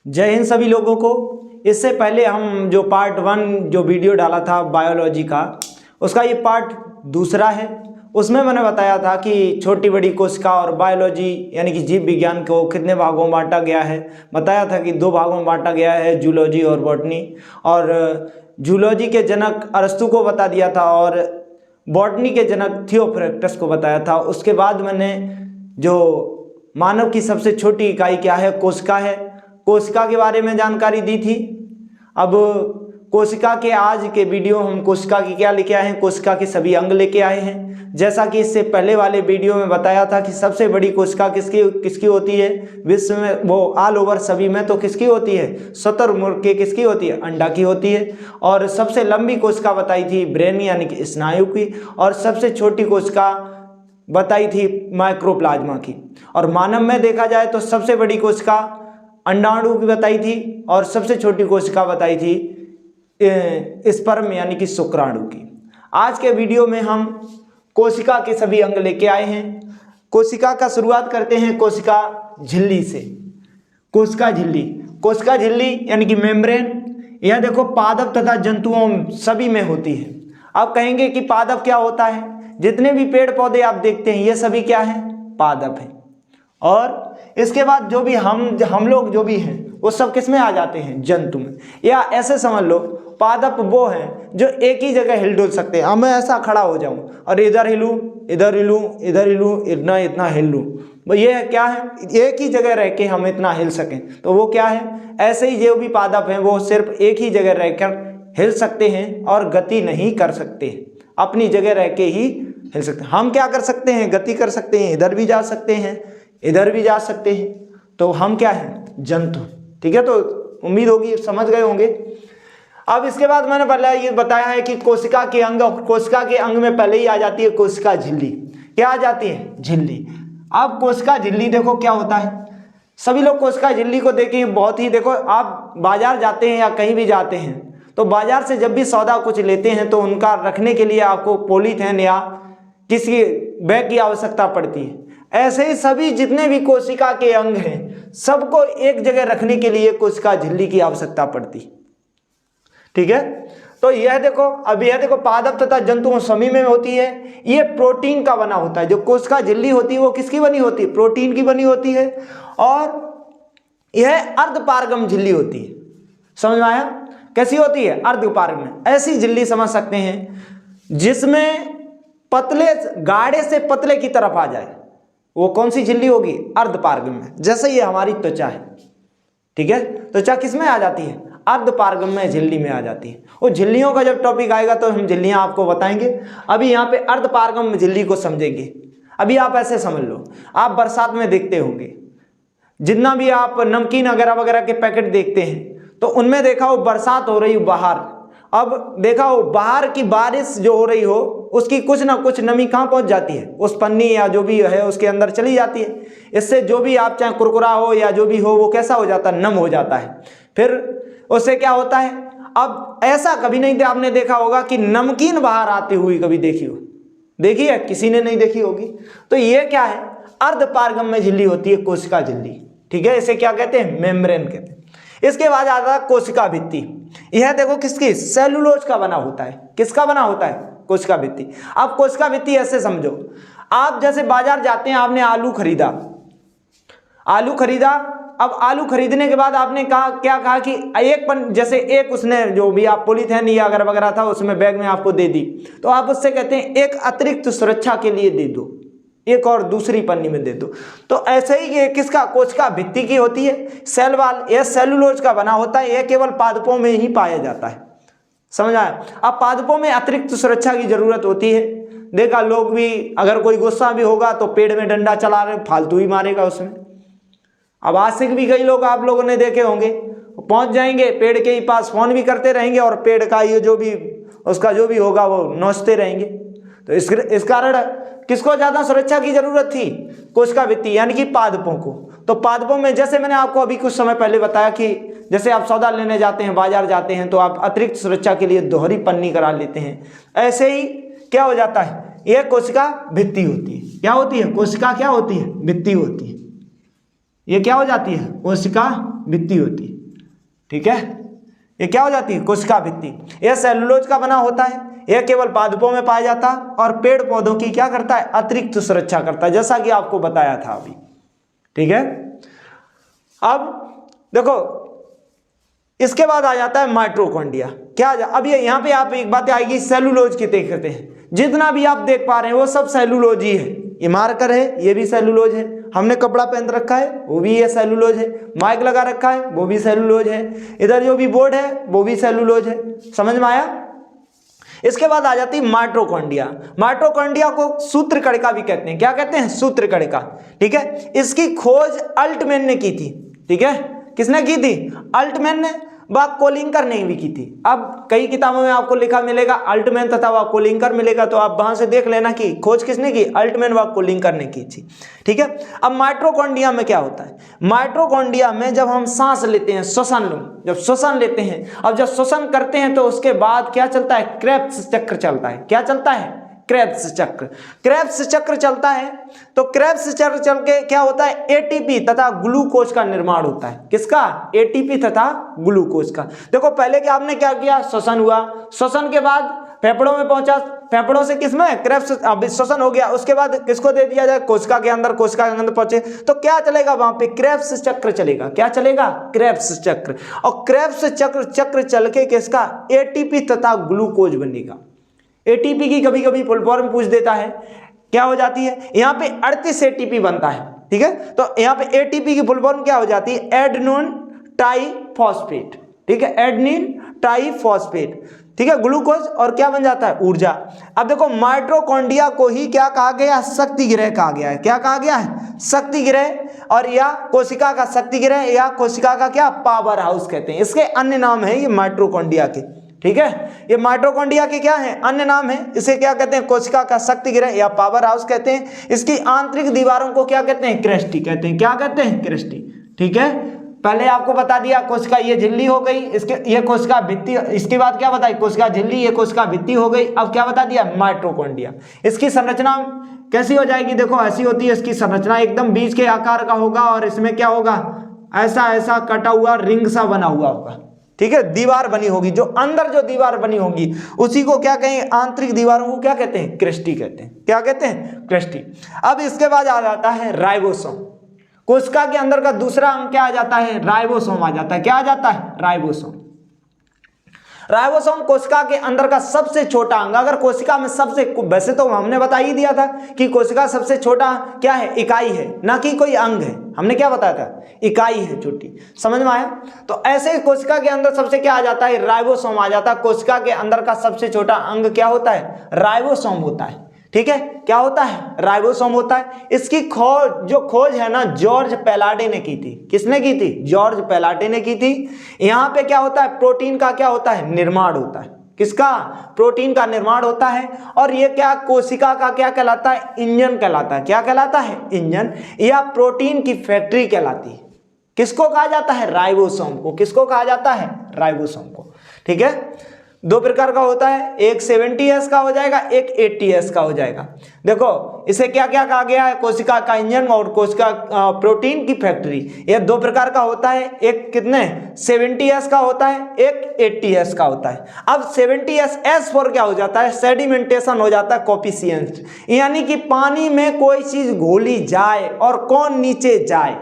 जय हिंद सभी लोगों को। इससे पहले हम जो पार्ट 1 जो वीडियो डाला था बायोलॉजी का, उसका ये पार्ट दूसरा है। उसमें मैंने बताया था कि छोटी बड़ी कोशिका और बायोलॉजी यानी कि जीव विज्ञान को कितने भागों में बांटा गया है। बताया था कि 2 भागों में बांटा गया है, जूलॉजी और बॉटनी। और जूलॉजी के जनक अरस्तु को बता दिया था और बॉटनी के जनक थियोफ्रैक्टस को बताया था। उसके बाद मैंने जो मानव की सबसे छोटी इकाई क्या है, कोशिका है, कोशिका के बारे में जानकारी दी थी। अब कोशिका के आज के वीडियो हम कोशिका की क्या लेके आए हैं, कोशिका के सभी अंग लेके आए हैं। जैसा कि इससे पहले वाले वीडियो में बताया था कि सबसे बड़ी कोशिका किसकी होती है विश्व में, वो ऑल ओवर सभी में, तो किसकी होती है, शुतुरमुर्ग के किसकी होती है, अंडा की होती है। और सबसे लंबी कोशिका बताई थी ब्रेन यानी कि स्नायु की, और सबसे छोटी कोशिका बताई थी माइक्रोप्लाज्मा की। और मानव में देखा जाए तो सबसे बड़ी कोशिका अंडाणु की बताई थी और सबसे छोटी कोशिका बताई थी स्पर्म यानी कि शुक्राणु की। आज के वीडियो में हम कोशिका के सभी अंग लेके आए हैं। कोशिका का शुरुआत करते हैं कोशिका झिल्ली से। कोशिका झिल्ली यानी कि मेम्ब्रेन, यह देखो पादप तथा जंतुओं सभी में होती है। आप कहेंगे कि पादप क्या होता है, जितने भी पेड़ पौधे आप देखते हैं ये सभी क्या है, पादप है। और इसके बाद जो भी हम लोग जो भी हैं वो सब किस में आ जाते हैं, जंतु में। या ऐसे समझ लो पादप वो हैं जो एक ही जगह हिल डुल सकते हैं। अब मैं ऐसा खड़ा हो जाऊं और इधर हिलूं, इधर हिलूं, इधर हिलूं, इतना इतना हिल लूं, ये क्या है, एक ही जगह रह के हम इतना हिल सकें, तो वो क्या है। ऐसे ही जो भी पादप हैं वो सिर्फ एक ही जगह रहकर हिल सकते हैं और गति नहीं कर सकते, अपनी जगह रह के ही हिल सकते हैं। हम क्या कर सकते हैं, गति कर सकते हैं, इधर भी जा सकते हैं, इधर भी जा सकते हैं। तो हम क्या हैं, जंतु। ठीक है, तो उम्मीद होगी समझ गए होंगे। अब इसके बाद मैंने ये बताया है कि कोशिका के अंग, कोशिका के अंग में पहले ही आ जाती है कोशिका झिल्ली। क्या आ जाती है, झिल्ली। अब कोशिका झिल्ली देखो क्या होता है। सभी लोग कोशिका झिल्ली को देखें, बहुत ही देखो, आप बाजार जाते हैं या कहीं भी जाते हैं तो बाजार से जब भी सौदा कुछ लेते हैं तो उनका रखने के लिए आपको पॉलीथीन या किसी बैग की आवश्यकता पड़ती है। ऐसे ही सभी जितने भी कोशिका के अंग हैं सबको एक जगह रखने के लिए कोशिका झिल्ली की आवश्यकता पड़ती। ठीक है, तो यह देखो, अब यह देखो पादप तथा जंतुओं सभी में होती है। यह प्रोटीन का बना होता है। जो कोशिका झिल्ली होती है वो किसकी बनी होती है, प्रोटीन की बनी होती है। और यह अर्धपारगम झिल्ली होती है। समझ में आया, कैसी होती है, अर्धपारगम। ऐसी झिल्ली समझ सकते हैं जिसमें पतले, गाढ़े से पतले की तरफ आ जाए, वो कौन सी झिल्ली होगी, अर्धपारगम में। जैसे ये हमारी त्वचा है, ठीक है, त्वचा किस में आ जाती है, अर्धपारगम में, झिल्ली में आ जाती है। वो झिल्लियों का जब टॉपिक आएगा तो हम झिल्लियां आपको बताएंगे। अभी यहाँ पे अर्धपारगम झिल्ली को समझेंगे। अभी आप ऐसे समझ लो, आप बरसात में देखते होंगे जितना भी आप नमकीन वगैरह वगैरह के पैकेट देखते हैं तो उनमें देखा हो बरसात हो रही हो बाहर, अब देखा हो बाहर की बारिश जो हो रही हो उसकी कुछ ना कुछ नमी कहाँ पहुंच जाती है, उस पन्नी या जो भी है उसके अंदर चली जाती है। इससे जो भी आप चाहे कुरकुरा हो या जो भी हो वो कैसा हो जाता है, नम हो जाता है। फिर उससे क्या होता है, अब ऐसा कभी नहीं आपने देखा होगा कि नमकीन बाहर आती हुई कभी देखी हो, देखी है, किसी ने नहीं देखी होगी। तो ये क्या है, अर्धपारगम में झिल्ली होती है कोशिका झिल्ली। ठीक है, इसे क्या कहते हैं, मेम्ब्रेन कहते हैं। इसके बाद आता है कोशिका भित्ति। यह देखो किसकी, सेलुलोज का बना होता है। किसका बना होता है, कोशिका भित्ति। अब कोशिका भित्ति ऐसे समझो, आप जैसे बाजार जाते हैं, आपने आलू खरीदा, अब आलू खरीदने के बाद आपने कहा, क्या कहा कि जैसे एक उसने जो भी आप पॉलीथीन या अगर वगैरह था उसमें बैग में आपको दे दी, तो आप उससे कहते हैं एक अतिरिक्त सुरक्षा के लिए दे दो, एक और दूसरी पन्नी में दे दो। तो ऐसे ही ये किसका, कोशिका भित्ति की होती है। सेल वाल, यह सेलुलोज का बना होता है। यह केवल पादपों में ही पाया जाता है। समझ आया। अब पादपों में अतिरिक्त सुरक्षा की जरूरत होती है। देखा लोग भी, अगर कोई गुस्सा भी होगा तो पेड़ में डंडा चला रहे, फालतू ही मारेगा उसमें। अब आशिक भी कई लोग आप लोगों ने देखे होंगे, पहुंच जाएंगे पेड़ के ही पास, फोन भी करते रहेंगे और पेड़ का ये जो भी उसका जो भी होगा वो नोचते रहेंगे। तो इस कारण किसको ज्यादा सुरक्षा की जरूरत थी, कोशिका भित्ति यानी कि पादपों को। तो पादपों में जैसे मैंने आपको अभी कुछ समय पहले बताया कि जैसे आप सौदा लेने जाते हैं, बाजार जाते हैं, तो आप अतिरिक्त सुरक्षा के लिए दोहरी पन्नी करा लेते हैं। ऐसे ही क्या हो जाता है, यह कोशिका भित्ति होती है। क्या होती है, कोशिका क्या होती है, भित्ति होती है। ये क्या हो जाती है, कोशिका भित्ति होती है। ठीक है, ये क्या हो जाती है? कोशिका भित्ति। यह सेलुलोज का बना होता है, यह केवल पादपों में पाया जाता है और पेड़ पौधों की क्या करता है? अतिरिक्त सुरक्षा करता है, जैसा कि आपको बताया था अभी। ठीक है, अब देखो इसके बाद आ जाता है माइटोकॉन्ड्रिया। क्या अब ये यहाँ पे आप एक बात आएगी, सेलुलोज की देखते हैं, जितना भी आप देख पा रहे हैं वो सब सेलुलोज ही है। ये मार्कर है, ये भी सेलुलोज है। हमने कपड़ा पहन रखा है, वो भी ये सेलुलोज है। माइक लगा रखा है, वो भी सेलुलोज है। इधर जो भी बोर्ड है वो भी सेलुलोज है। समझ में आया? इसके बाद आ जाती है माइटोकॉन्ड्रिया। माइटोकॉन्ड्रिया को सूत्रकणिका भी कहते हैं। क्या कहते हैं? सूत्रकणिका। ठीक है, इसकी खोज अल्टमैन ने की थी। ठीक है, किसने की थी? अल्टमैन ने, व कोलिंकर ने भी की थी। अब कई किताबों में आपको लिखा मिलेगा अल्टमैन तथा व कोलिंकर मिलेगा, तो आप वहां से देख लेना कि खोज किसने की? अल्टमैन व कोलिंकर ने की थी। ठीक है, अब माइटोकॉन्ड्रिया में क्या होता है? माइटोकॉन्ड्रिया में जब हम सांस लेते हैं, जब श्वसन लेते हैं, अब जब श्वसन करते हैं तो उसके बाद क्या चलता है? क्रेब्स चक्र चलता है। क्या चलता है? क्रेब्स चक्र। क्रेब्स चक्र चलता है तो क्रेब्स चक्र चल के क्या होता है? एटीपी तथा ग्लूकोज का निर्माण होता है। किसका? एटीपी तथा ग्लूकोज का। देखो पहले क्या आपने क्या किया? श्वसन हुआ, श्वसन के बाद फेफड़ों में पहुंचा, फेफड़ों से किसमें? क्रेब्स, श्वसन हो गया, उसके बाद किसको दे दिया जाए? कोशिका के अंदर, कोशिका के अंदर पहुंचे तो क्या चलेगा? वहां पे क्रेब्स चक्र चलेगा। क्या चलेगा? क्रेब्स चक्र। और क्रेब्स चक्र चल के किसका? एटीपी तथा ग्लूकोज बनेगा। एटीपी की कभी कभी फुल फॉर्म पूछ देता है, क्या हो जाती है? यहाँ पे 38 एटीपी बनता है। ठीक है, तो यहाँ पे एटीपी की फुल फॉर्म क्या हो जाती है? एडेनोन ट्राइफॉस्फेट। ठीक है, एडेनिन ट्राइफॉस्फेट। ठीक है, ग्लूकोज और क्या बन जाता है? ऊर्जा। अब देखो माइटोकॉन्ड्रिया को ही क्या कहा गया? शक्ति गृह कहा गया है। क्या कहा गया है? शक्ति गृह, और या कोशिका का शक्ति गृह, या कोशिका का क्या? पावर हाउस कहते हैं। इसके अन्य नाम है ये माइटोकॉन्ड्रिया के। ठीक है, ये माइटोकॉन्ड्रिया के क्या है? अन्य नाम है। इसे क्या कहते हैं? कोशिका का शक्ति गृह या पावर हाउस कहते हैं। इसकी आंतरिक दीवारों को क्या कहते हैं? क्रेस्टी कहते हैं। क्या कहते हैं? क्रेस्टी। ठीक है, पहले आपको बता दिया कोशिका ये झिल्ली हो गई, इसके ये कोशिका भित्ति, इसके बाद क्या बताई? कोशिका झिल्ली, ये कोशिका भित्ति हो गई। अब क्या बता दिया? माइटोकॉन्ड्रिया। इसकी संरचना कैसी हो जाएगी? देखो ऐसी होती है इसकी संरचना, एकदम बीज के आकार का होगा और इसमें क्या होगा? ऐसा ऐसा कटा हुआ रिंग सा बना हुआ होगा। ठीक है, दीवार बनी होगी, जो अंदर जो दीवार बनी होगी उसी को क्या कहें? आंतरिक दीवारों को क्या कहते हैं? क्रेस्टी कहते हैं। क्या कहते हैं? क्रेस्टी। अब इसके बाद आ जाता है राइबोसोम। कोशिका के अंदर का दूसरा अंग क्या आ जाता है? राइबोसोम आ जाता है। क्या आ जाता है? राइबोसोम। राइबोसोम कोशिका के अंदर का सबसे छोटा अंग। अगर कोशिका में सबसे, वैसे तो हमने बता ही दिया था कि कोशिका सबसे छोटा क्या है? इकाई है, ना कि कोई अंग है। हमने क्या बताया था? इकाई है, छोटी। समझ में आया? तो ऐसे कोशिका के अंदर सबसे क्या आ जाता है? राइबोसोम आ जाता है। कोशिका के अंदर का सबसे छोटा अंग क्या होता है? राइबोसोम होता है। ठीक है, क्या होता है? राइबोसोम होता है। इसकी खोज है ना, जॉर्ज पैलाडे ने की थी। किसने की थी? जॉर्ज पैलाडे ने की थी। यहां पे क्या होता है? प्रोटीन का क्या होता है? निर्माण होता है। किसका? प्रोटीन का निर्माण होता है। और ये क्या? कोशिका का क्या कहलाता है? इंजन कहलाता है। क्या कहलाता है? इंजन, या प्रोटीन की फैक्ट्री कहलाती है। किसको कहा जाता है? राइबोसोम को। किसको कहा जाता है? राइबोसोम को। ठीक है, दो प्रकार का होता है, एक 70S का हो जाएगा, एक 80S का हो जाएगा। देखो इसे क्या क्या कहा गया है? कोशिका का इंजन और कोशिका प्रोटीन की फैक्ट्री। ये दो प्रकार का होता है, एक कितने? 70S का होता है, एक 80S का होता है। अब 70S S फॉर क्या हो जाता है? सेडिमेंटेशन हो जाता है कोफिशिएंट, यानी कि पानी में कोई चीज घोली जाए और कौन नीचे जाए।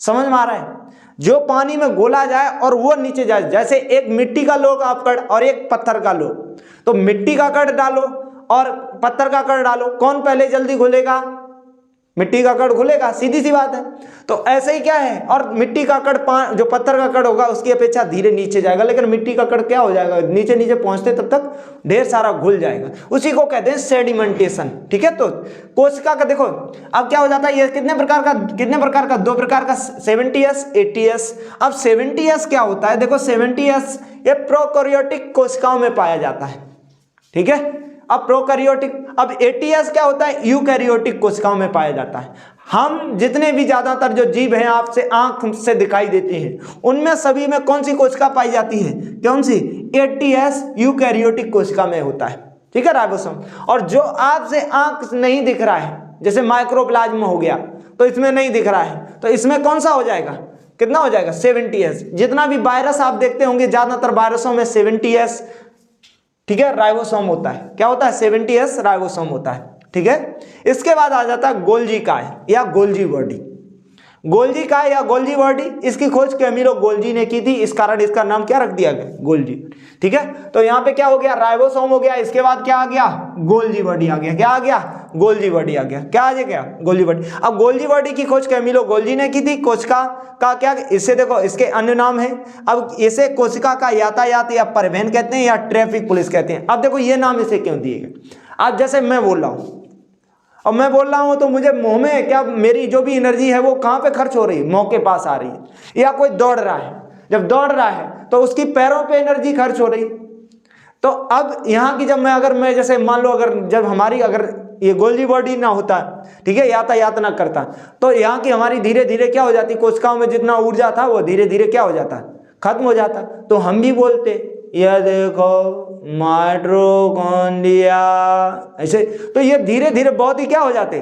समझ में आ रहा है? जो पानी में घोला जाए और वो नीचे जाए। जैसे एक मिट्टी का लो आप कण और एक पत्थर का लो, तो मिट्टी का कण डालो और पत्थर का कण डालो, कौन पहले जल्दी घुलेगा? मिट्टी का कण घुलेगा, सीधी सी बात है। तो ऐसे ही क्या है, और मिट्टी का कण जो पत्थर का कण होगा उसकी अपेक्षा धीरे नीचे जाएगा, लेकिन मिट्टी का कण क्या हो जाएगा? नीचे नीचे पहुंचते तब तक ढेर सारा घुल जाएगा। उसी को कहते हैं सेडिमेंटेशन। ठीक है, तो कोशिका का देखो अब क्या हो जाता है, ये कितने प्रकार का? दो प्रकार का, 70S 80S। अब 70S क्या होता है? देखो 70S ये प्रोकैरियोटिक कोशिकाओं में पाया जाता है। ठीक है, अब प्रोकैरियोटिक। अब 80S क्या होता है? यूकैरियोटिक कोशिकाओं में पाया जाता है। हम जितने भी ज्यादातर जो जीव हैं आपसे आंख से दिखाई देते हैं, उनमें सभी में कौन सी कोशिका पाई जाती है? कौन सी? 80S यूकैरियोटिक कोशिका में होता है। ठीक है, राइबोसोम। और जो आपसे आंख नहीं दिख रहा है, जैसे माइक्रोप्लाज्म हो गया, तो इसमें नहीं दिख रहा है, तो इसमें कौन सा हो जाएगा? कितना हो जाएगा 70S। जितना भी वायरस आप देखते होंगे ज्यादातर वायरसों में 70S, ठीक है, राइबोसोम होता है। क्या होता है? 70S राइबोसोम होता है, ठीक है। इसके बाद आ जाता है गोल्जी काय या गोल्जी बॉडी। गोल्जी काय या गोल्जी बॉडी, इसकी खोज कैमिलो गोल्जी ने की थी, इस कारण इसका नाम क्या रख दिया गया? गोल्जी, ठीक है। तो यहाँ पे क्या हो गया? राइबोसोम हो गया, इसके बाद क्या आ गया? गोल्जी बॉडी आ गया। क्या आ गया? गोल्जी बॉडी आ गया। क्या आ गया? Golgi body. अब गोल्जी बॉडी की खोज कैमिलो गोल्जी ने की थी। कोशिका का क्या, इससे देखो इसके अन्य नाम है। अब इसे कोशिका का यातायात या परिवहन कहते हैं या ट्रैफिक पुलिस कहते हैं। अब देखो ये नाम इसे क्यों दिए गए? अब जैसे मैं बोल रहा हूँ, और मैं बोल रहा हूं तो मुझे मुंह में क्या, मेरी जो भी एनर्जी है वो कहां पे खर्च हो रही है? मुंह के पास आ रही है। या कोई दौड़ रहा है, जब दौड़ रहा है तो उसकी पैरों पे एनर्जी खर्च हो रही। तो अब यहाँ की जब मैं जैसे मान लो अगर जब हमारी अगर ये गोल्जी बॉडी ना होता, ठीक है, यातायात ना करता, तो यहाँ की हमारी धीरे धीरे क्या हो जाती? कोशिकाओं में जितना ऊर्जा था वो धीरे धीरे क्या हो जाता? खत्म हो जाता। तो हम भी बोलते यह देखो माइटोकॉन्ड्रिया, ऐसे। तो ये धीरे धीरे बहुत ही क्या हो जाते।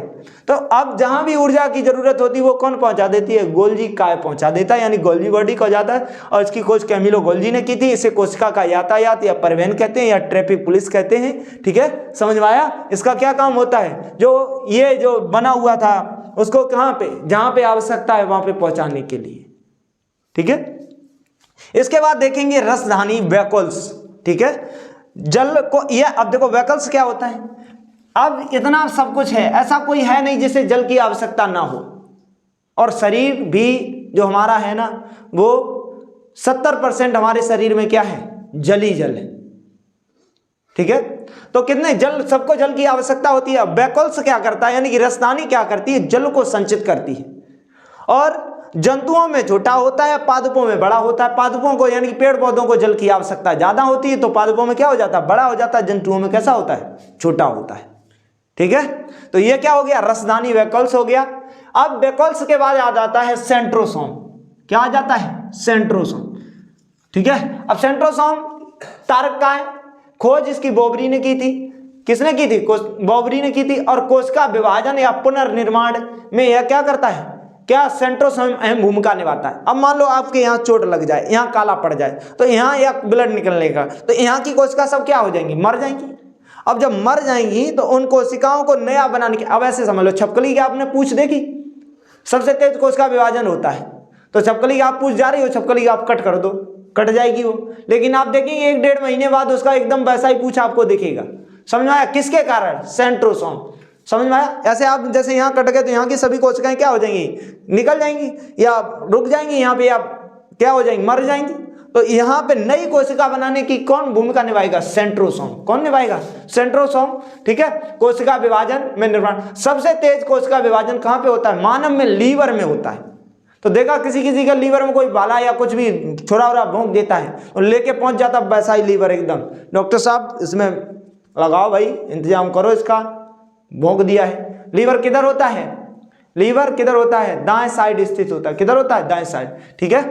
तो अब जहां भी ऊर्जा की जरूरत होती है वो कौन पहुंचा देती है? गोल्जी काय पहुंचा देता है, यानी गोल्जी बॉडी को जाता है। और इसकी खोज कैमिलो गोल्जी ने की थी। इसे कोशिका का यातायात या परिवहन कहते हैं या ट्रैफिक पुलिस कहते हैं, ठीक है, समझ में आया? इसका क्या काम होता है? जो ये जो बना हुआ था उसको कहाँ पे, जहां पे आवश्यकता है वहां पे पहुंचाने के लिए, ठीक है। इसके बाद देखेंगे रसधानी वैक्यूल्स, ठीक है। जल को ये, अब देखो वैक्यूल्स क्या होता है? अब इतना सब कुछ है, ऐसा कोई है नहीं जिसे जल की आवश्यकता ना हो। और शरीर भी जो हमारा है ना, वो 70% हमारे शरीर में क्या है? जल ही जल है, ठीक है। तो कितने जल, सबको जल की आवश्यकता होती है। वैक्यूल्स क्या करता है, यानी कि रसधानी क्या करती है? जल को संचित करती है। और जंतुओं में छोटा होता है, पादपों में बड़ा होता है। पादपों को यानी कि पेड़ पौधों को जल की आवश्यकता ज्यादा होती है, तो पादपों में क्या हो जाता है? बड़ा हो जाता है। जंतुओं में कैसा होता है? छोटा होता है, ठीक है। तो ये क्या हो गया? रसधानी वैक्यूल्स हो गया। अब वैक्यूल्स के बाद आ जाता है सेंट्रोसोम। क्या आ जाता है? सेंट्रोसोम, ठीक है। अब सेंट्रोसोम तारक का है, खोज इसकी बोबरी ने की थी। किसने की थी? बोबरी ने की थी। और कोशिका विभाजन या पुनर्निर्माण में यह क्या करता है? क्या सेंट्रोसोम अहम भूमिका निभाता है। अब मान लो आपके यहाँ चोट लग जाए, यहाँ काला पड़ जाए, तो यहाँ या ब्लड निकलने का, तो यहाँ की कोशिका सब क्या हो जाएंगी? मर जाएंगी। अब जब मर जाएंगी तो उन कोशिकाओं को नया बनाने की, अब ऐसे समझ लो छपकली की आपने पूछ देखी, सबसे तेज कोशिका विभाजन होता है। तो छपकली की आप पूछ जा रही हो, छपकली की आप कट कर दो, कट जाएगी वो। लेकिन आप देखेंगे 1-1.5 महीने बाद उसका एकदम वैसा ही पूछ आपको दिखेगा। समझ में आया? किसके कारण? सेंट्रोसोम। समझ में आया? ऐसे आप जैसे यहाँ कट गए तो यहाँ की सभी कोशिकाएं क्या हो जाएंगी? निकल जाएंगी या रुक जाएंगी यहाँ पे, या क्या हो जाएंगी? मर जाएंगी। तो यहाँ पे नई कोशिका बनाने की कौन भूमिका निभाएगा? सेंट्रोसोम। कौन निभाएगा? सेंट्रोसोम, ठीक है। कोशिका विभाजन में निर्माण, सबसे तेज कोशिका विभाजन कहाँ पे होता है? मानव में लीवर में होता है। तो देखा किसी किसी का लीवर में कोई बाला या कुछ भी छोड़ा वोड़ा भोंक देता है और लेके पहुंच जाता वैसा ही लीवर एकदम, डॉक्टर साहब इसमें लगाओ भाई, इंतजाम करो इसका, भोंक दिया है। लीवर किधर होता है? लीवर किधर होता है? दाएं साइड स्थित होता है। किधर होता है? दाएं साइड, ठीक है।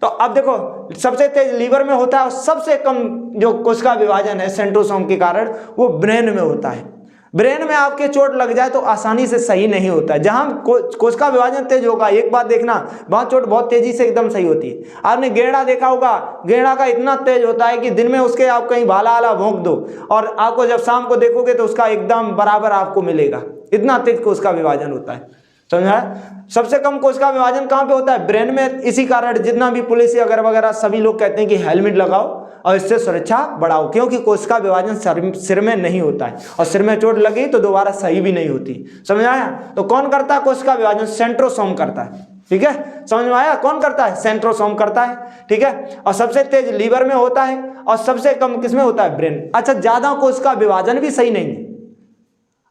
तो अब देखो सबसे तेज लीवर में होता है और सबसे कम जो कोशिका विभाजन है सेंट्रोसोम के कारण वो ब्रेन में होता है। ब्रेन में आपके चोट लग जाए तो आसानी से सही नहीं होता है। जहां कोशिका विभाजन तेज होगा, एक बात देखना, वहां चोट बहुत तेजी से एकदम सही होती है। आपने गेंडा देखा होगा, गेंडा का इतना तेज होता है कि दिन में उसके आप कहीं भाला आला भोंक दो और आपको जब शाम को देखोगे तो उसका एकदम बराबर आपको मिलेगा, इतना तेज कोशिका विभाजन होता है। समझा? सबसे कम कोशिका विभाजन कहाँ पे होता है? ब्रेन में। इसी कारण जितना भी पुलिस अगर वगैरह सभी लोग कहते हैं कि हेलमेट लगाओ और इससे सुरक्षा बढ़ाओ, क्योंकि कोशिका विभाजन सिर में नहीं होता है और सिर में चोट लगी तो दोबारा सही भी नहीं होती। समझ आया? तो कौन करता है कोशिका विभाजन? सेंट्रोसोम करता है, ठीक है। समझ में आया? कौन करता है? सेंट्रोसोम करता है, ठीक है। और सबसे तेज लीवर में होता है और सबसे कम किसमें होता है? ब्रेन। अच्छा, ज्यादा कोशिका विभाजन भी सही नहीं है।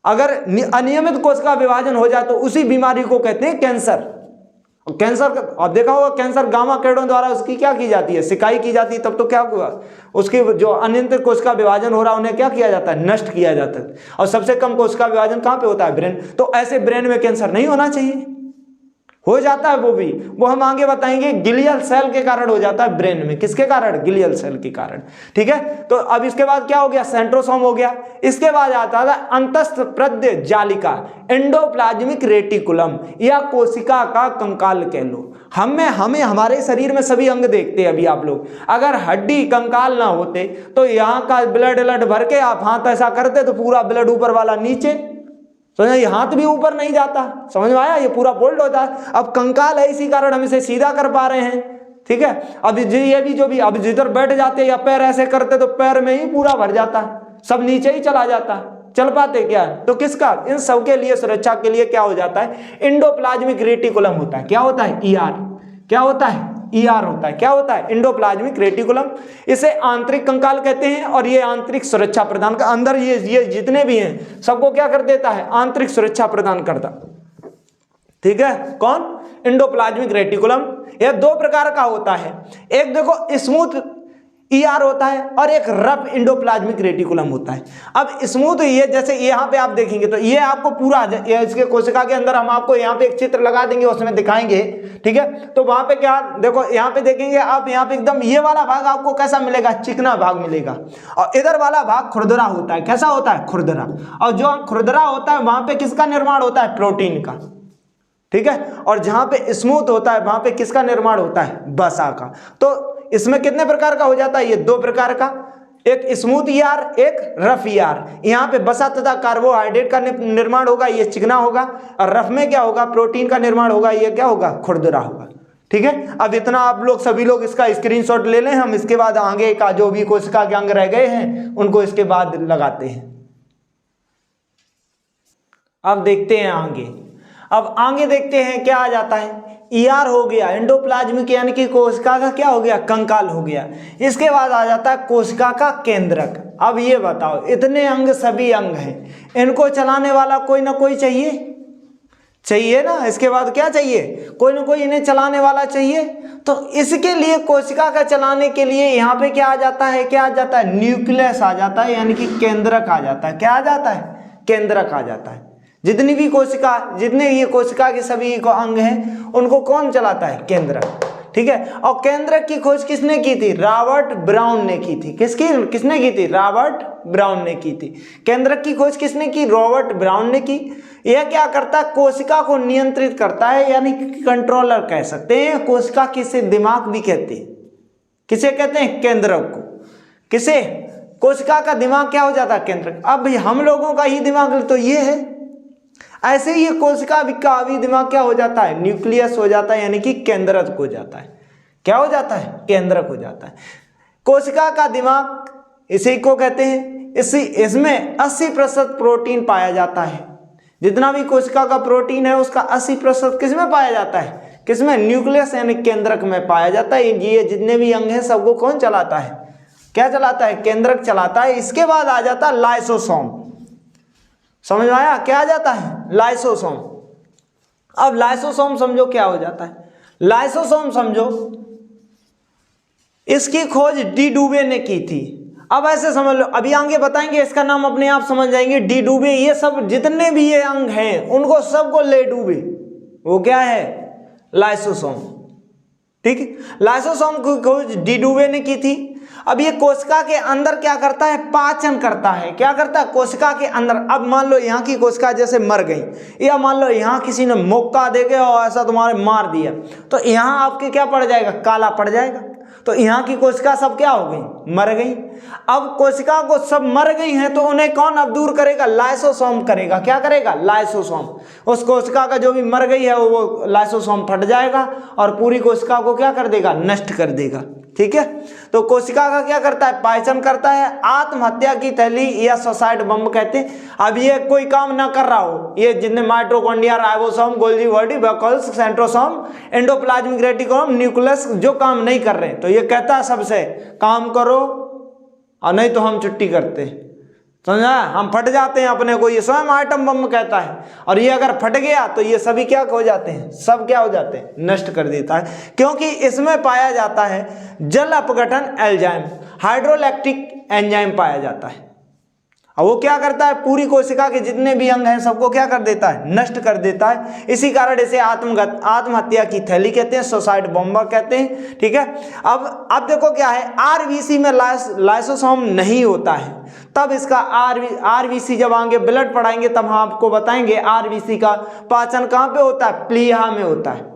अगर अनियमित कोशिका विभाजन हो जाए तो उसी बीमारी को कहते हैं कैंसर। कैंसर आप देखा होगा, कैंसर गामा किरणों द्वारा उसकी क्या की जाती है? सिकाई की जाती है। तब तो क्या हुआ, उसकी जो अनियंत्रित कोशिका विभाजन हो रहा है उन्हें क्या किया जाता है? नष्ट किया जाता है। और सबसे कम कोशिका विभाजन कहां पे होता है? ब्रेन। तो ऐसे ब्रेन में कैंसर नहीं होना चाहिए, हो जाता है वो भी, वो हम आगे बताएंगे। ग्लियल सेल के कारण हो जाता है ब्रेन में, किसके कारण? ग्लियल सेल के कारण। ठीक है, तो अब इसके बाद क्या हो गया? सेंट्रोसोम हो गया। इसके बाद आता है अंतस्थ प्रद्य जालिका, एंडोप्लाज्मिक रेटिकुलम या कोशिका का कंकाल कह लो। हमें हमारे शरीर में सभी अंग देखते हैं अभी आप लोग, अगर हड्डी कंकाल ना होते तो यहाँ का ब्लड भर के आप हाथ ऐसा करते तो पूरा ब्लड ऊपर वाला नीचे, समझ, ये हाथ भी ऊपर नहीं जाता, समझ में आया? ये पूरा फोल्ड होता है। अब कंकाल है, इसी कारण हम इसे सीधा कर पा रहे हैं। ठीक है, अब ये भी जो भी अब जिधर बैठ जाते या पैर ऐसे करते तो पैर में ही पूरा भर जाता, सब नीचे ही चला जाता, चल पाते क्या? तो किसका? इन सब के लिए सुरक्षा के लिए क्या हो जाता है? एंडोप्लाज्मिक रेटिकुलम होता है। क्या होता है? ईआर। क्या होता है? ईआर होता है। क्या होता है? Endoplasmic reticulum. इसे आंतरिक कंकाल कहते हैं और ये आंतरिक सुरक्षा प्रदान कर, अंदर ये जितने भी हैं सबको क्या कर देता है? आंतरिक सुरक्षा प्रदान करता। ठीक है, कौन? Endoplasmic reticulum. यह दो प्रकार का होता है, एक देखो स्मूथ ईआर होता है और एक रफ एंडोप्लाज्मिक रेटिकुलम होता है। अब स्मूथ ये जैसे यहाँ पे आप देखेंगे तो ये आपको पूरा इसके कोशिका के अंदर हम आपको यहाँ पे एक चित्र लगा देंगे, उसमें दिखाएंगे। ठीक है, तो वहां पे क्या देखो, यहाँ पे देखेंगे आप, यहाँ पे एकदम ये वाला भाग आपको कैसा मिलेगा? चिकना भाग मिलेगा, और इधर वाला भाग खुरदरा होता है। कैसा होता है? खुरदरा। और जो खुरदरा होता है वहां पे किसका निर्माण होता है? प्रोटीन का। ठीक है, और जहां पे स्मूथ होता है वहां पे किसका निर्माण होता है? वसा का। तो इसमें कितने प्रकार का हो जाता है? ये दो प्रकार का, एक स्मूथ ईआर, एक रफ ईआर। यहाँ पे वसा तथा कार्बोहाइड्रेट का निर्माण होगा, ये चिकना होगा, और रफ में क्या होगा? प्रोटीन का निर्माण होगा, ये क्या होगा? खुरदरा होगा। ठीक है, अब इतना आप लोग सभी लोग इसका स्क्रीनशॉट ले लें, हम इसके बाद आगे का जो भी कोशिका के अंग रह गए हैं उनको इसके बाद लगाते हैं। अब देखते हैं आगे, अब आगे देखते हैं क्या आ जाता है। ईआर हो गया, एंडोप्लाज्मिक यानी कि कोशिका का क्या हो गया? कंकाल हो गया। इसके बाद आ जाता है कोशिका का केंद्रक। अब ये बताओ, इतने अंग सभी अंग हैं, इनको चलाने वाला कोई ना कोई चाहिए ना। इसके बाद क्या चाहिए? कोई ना कोई इन्हें चलाने वाला चाहिए। तो इसके लिए कोशिका का चलाने के लिए यहाँ पे क्या आ जाता है? क्या आ जाता है? न्यूक्लियस आ जाता है, यानी कि केंद्रक आ जाता है। क्या आ जाता है? केंद्रक आ जाता है। जितनी भी कोशिका, जितने ये कोशिका के सभी को अंग हैं उनको कौन चलाता है? केंद्रक। ठीक है, और केंद्रक की खोज किसने की थी? रॉबर्ट ब्राउन ने की थी। किसने की थी? रॉबर्ट ब्राउन ने की थी। केंद्रक की खोज किसने की? रॉबर्ट ब्राउन ने की। यह क्या करता है? कोशिका को नियंत्रित करता है, यानी कि कंट्रोलर कह सकते हैं। कोशिका किसे दिमाग भी कहते हैं। किसे कहते हैं? केंद्रक को। किसे? कोशिका का दिमाग क्या हो जाता है? केंद्रक। अब हम लोगों का ही दिमाग तो ये है, ऐसे ही कोशिका का भी दिमाग क्या हो जाता है? न्यूक्लियस हो जाता है, यानी कि केंद्रक हो जाता है। क्या हो जाता है? केंद्रक हो जाता है। कोशिका का दिमाग इसी को कहते हैं। इसमें 80% प्रोटीन पाया जाता है। जितना भी कोशिका का प्रोटीन है उसका 80% किसमें पाया जाता है? किसमें? न्यूक्लियस यानी केंद्रक में पाया जाता है। ये जितने भी अंग हैं सबको कौन चलाता है? क्या चलाता है? केंद्रक चलाता है। इसके बाद आ जाता है लाइसोसोम। समझ में आया? क्या आ जाता है? लाइसोसोम। अब लाइसोसोम समझो क्या हो जाता है। लाइसोसोम समझो, इसकी खोज डी डुबे ने की थी। अब ऐसे समझ लो, अभी आगे बताएंगे, इसका नाम अपने आप समझ जाएंगे। डी डुबे, ये सब जितने भी ये अंग हैं उनको सबको ले डूबे, वो क्या है? लाइसोसोम। ठीक है, लाइसोसोम की खोज डी डुबे ने की थी। अब ये कोशिका के अंदर क्या करता है? पाचन करता है। क्या करता है? कोशिका के अंदर। अब मान लो यहाँ की कोशिका जैसे मर गई, या मान लो यहाँ किसी ने मौका दे के और ऐसा तुम्हारे मार दिया, तो यहाँ आपके क्या पड़ जाएगा? काला पड़ जाएगा। तो यहाँ की कोशिका सब क्या हो गई? मर गई। अब कोशिका को सब मर गई हैं तो उन्हें कौन अब दूर करेगा? लाइसोसोम करेगा। क्या करेगा? लाइसोसोम। उस कोशिका का जो भी मर गई है वो लाइसोसोम फट जाएगा और पूरी कोशिका को क्या कर देगा? नष्ट कर देगा। ठीक है, तो कोशिका का क्या करता है? पाचन करता है। आत्महत्या की थैली या सुसाइड बम कहते हैं। अब ये कोई काम ना कर रहा हो, ये जितने mitochondria, ribosome, Golgi body, vesicles, centrosome, endoplasmic reticulum, nucleus जो काम नहीं कर रहे, तो ये कहता है सबसे काम करो और नहीं तो हम छुट्टी करते हैं। समझा? हम फट जाते हैं अपने को, ये स्वयं आइटम बम कहता है। और ये अगर फट गया तो ये सभी क्या हो जाते हैं? सब क्या हो जाते हैं? नष्ट कर देता है, क्योंकि इसमें पाया जाता है जल अपघटन एंजाइम, हाइड्रोलैक्टिक एंजाइम पाया जाता है। और वो क्या करता है, पूरी कोशिका के जितने भी अंग हैं सबको क्या कर देता है, नष्ट कर देता है। इसी कारण इसे आत्महत्या की थैली कहते हैं, सुसाइड बॉम्बर कहते हैं। ठीक है, अब देखो क्या है, आरबीसी में लाइसोसोम नहीं होता है, तब इसका आरबीसी जब आगे ब्लड पढ़ाएंगे तब हम आपको बताएंगे आरबीसी का पाचन कहाँ पे होता है, प्लीहा में होता है।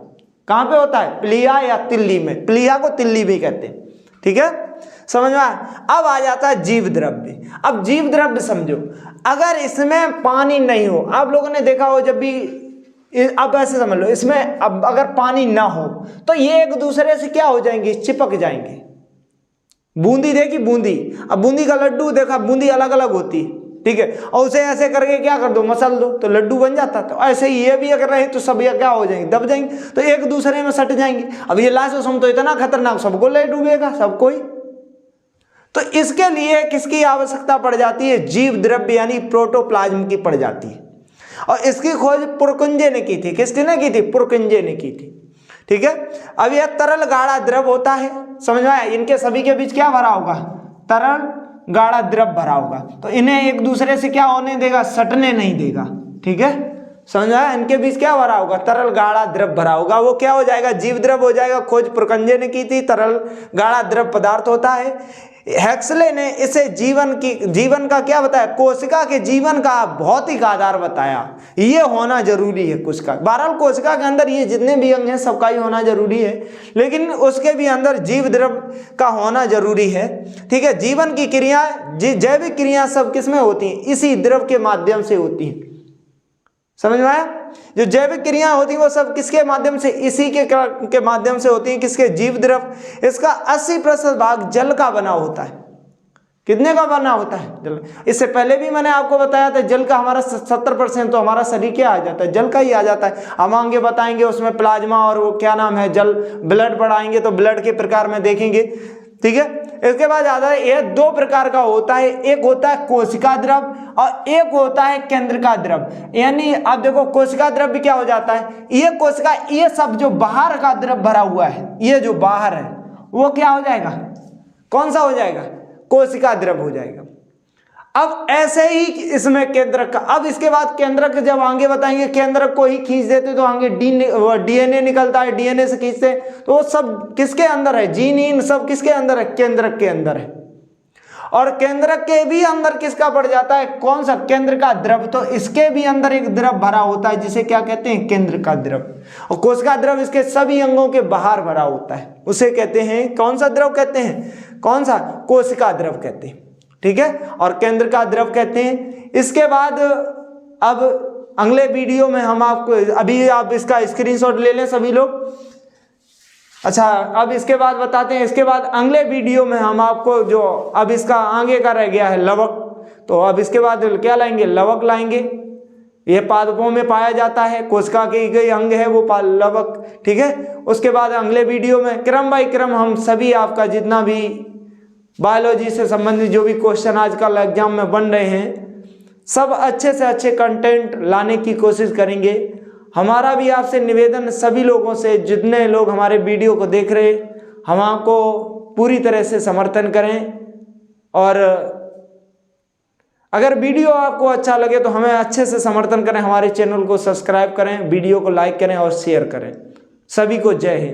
कहाँ पे होता है, प्लीहा या तिल्ली में, प्लीहा को तिल्ली भी कहते हैं। ठीक है, समझ में आया। अब आ जाता है जीव द्रव्य। अब जीव द्रव्य समझो, अगर इसमें पानी नहीं हो, आप लोगों ने देखा हो जब भी, अब ऐसे समझ लो, इसमें अब अगर पानी ना हो तो ये एक दूसरे से क्या हो जाएंगे, चिपक जाएंगे। बूंदी देखी, बूंदी, अब बूंदी का लड्डू देखा, बूंदी अलग अलग होती है। ठीक है, और उसे ऐसे करके क्या कर दो, मसल दो तो लड्डू बन जाता। तो ऐसे ही ये भी अगर रहे तो सब ये क्या हो जाएंगे, दब जाएंगे, तो एक दूसरे में सट जाएंगे। अब ये लाइसोसोम तो इतना खतरनाक, सबको ले डूबेगा, सबको ही। तो इसके लिए किसकी आवश्यकता पड़ जाती है, जीव द्रव्य यानी प्रोटोप्लाज्म की पड़ जाती है। और इसकी खोज पुरकुंजे ने की थी। किसने की थी, पुरकुंजे ने की थी। ठीक है, अब यह तरल गाढ़ा द्रव होता है, समझ में आया। इनके सभी के बीच क्या भरा होगा, तरल गाढ़ा द्रव भरा होगा, तो इन्हें एक दूसरे से क्या होने देगा, सटने नहीं देगा। ठीक है, समझ आया। इनके बीच क्या भरा होगा, तरल गाढ़ा द्रव भरा होगा, वो क्या हो जाएगा, जीव द्रव हो जाएगा। खोज पुरकुंजे ने की थी, तरल गाढ़ा द्रव पदार्थ होता है। हेक्सले ने इसे जीवन का क्या बताया, कोशिका के जीवन का भौतिक आधार बताया। ये होना जरूरी है कोशिका, बहरहाल कोशिका के अंदर ये जितने भी अंग हैं सबका ही होना जरूरी है, लेकिन उसके भी अंदर जीव द्रव का होना जरूरी है। ठीक है, जीवन की क्रिया, जैविक क्रिया सब किसमें होती हैं, इसी द्रव के माध्यम से होती हैं। समझ में आया। जो जैविक क्रियाएं होती हैं वो सब किसके माध्यम से, इसी के माध्यम से होती हैं। किसके, जीव द्रव। इसका 80% भाग जल का बना होता है। कितने का बना होता है, जल। इससे पहले भी मैंने आपको बताया था जल का हमारा 70% तो हमारा शरीर क्या आ जाता है, जल का ही आ जाता है। हम आगे बताएंगे उसमें प्लाज्मा और वो क्या नाम है, जल, ब्लड पढ़ाएंगे तो ब्लड के प्रकार में देखेंगे। ठीक है, इसके बाद आता है, यह दो प्रकार का होता है, एक होता है कोशिका द्रव और एक होता है केंद्रका द्रव। यानी आप देखो कोशिका द्रव भी क्या हो जाता है, ये कोशिका, ये सब जो बाहर का द्रव भरा हुआ है, ये जो बाहर है वो क्या हो जाएगा, कौन सा हो जाएगा, कोशिका द्रव हो जाएगा। अब ऐसे ही इसमें केंद्रक का, अब इसके बाद केंद्रक जब आगे बताएंगे, केंद्रक को ही खींच देते तो आगे डीएनए निकलता है, डीएनए से खींचते तो वो सब किसके अंदर है, जीन इन सब किसके अंदर है, केंद्रक के अंदर है। और केंद्रक के भी अंदर किसका पड़ जाता है, कौन सा, केंद्र का द्रव। तो इसके भी अंदर एक द्रव भरा होता है जिसे क्या कहते हैं, केंद्र का द्रव। और कोशिका द्रव इसके सभी अंगों के बाहर भरा होता है, उसे कहते हैं, कौन सा द्रव कहते हैं, कौन सा, कोशिका द्रव कहते हैं। ठीक है, और केंद्र का द्रव कहते हैं। इसके बाद अब अगले वीडियो में हम आपको, अभी आप इसका स्क्रीनशॉट ले लें सभी लोग। अच्छा, अब इसके बाद बताते हैं, इसके बाद अगले वीडियो में हम आपको जो अब इसका आगे का रह गया है लवक, तो अब इसके बाद क्या लाएंगे, लवक लाएंगे। ये पादपों में पाया जाता है, कोशिका के कई अंग है वो लवक। ठीक है, उसके बाद अगले वीडियो में क्रम बाय क्रम हम सभी आपका जितना भी बायोलॉजी से संबंधित जो भी क्वेश्चन आजकल एग्जाम में बन रहे हैं, सब अच्छे से अच्छे कंटेंट लाने की कोशिश करेंगे। हमारा भी आपसे निवेदन, सभी लोगों से, जितने लोग हमारे वीडियो को देख रहे, हम आपको पूरी तरह से समर्थन करें। और अगर वीडियो आपको अच्छा लगे तो हमें अच्छे से समर्थन करें, हमारे चैनल को सब्सक्राइब करें, वीडियो को लाइक करें और शेयर करें। सभी को जय हिंद।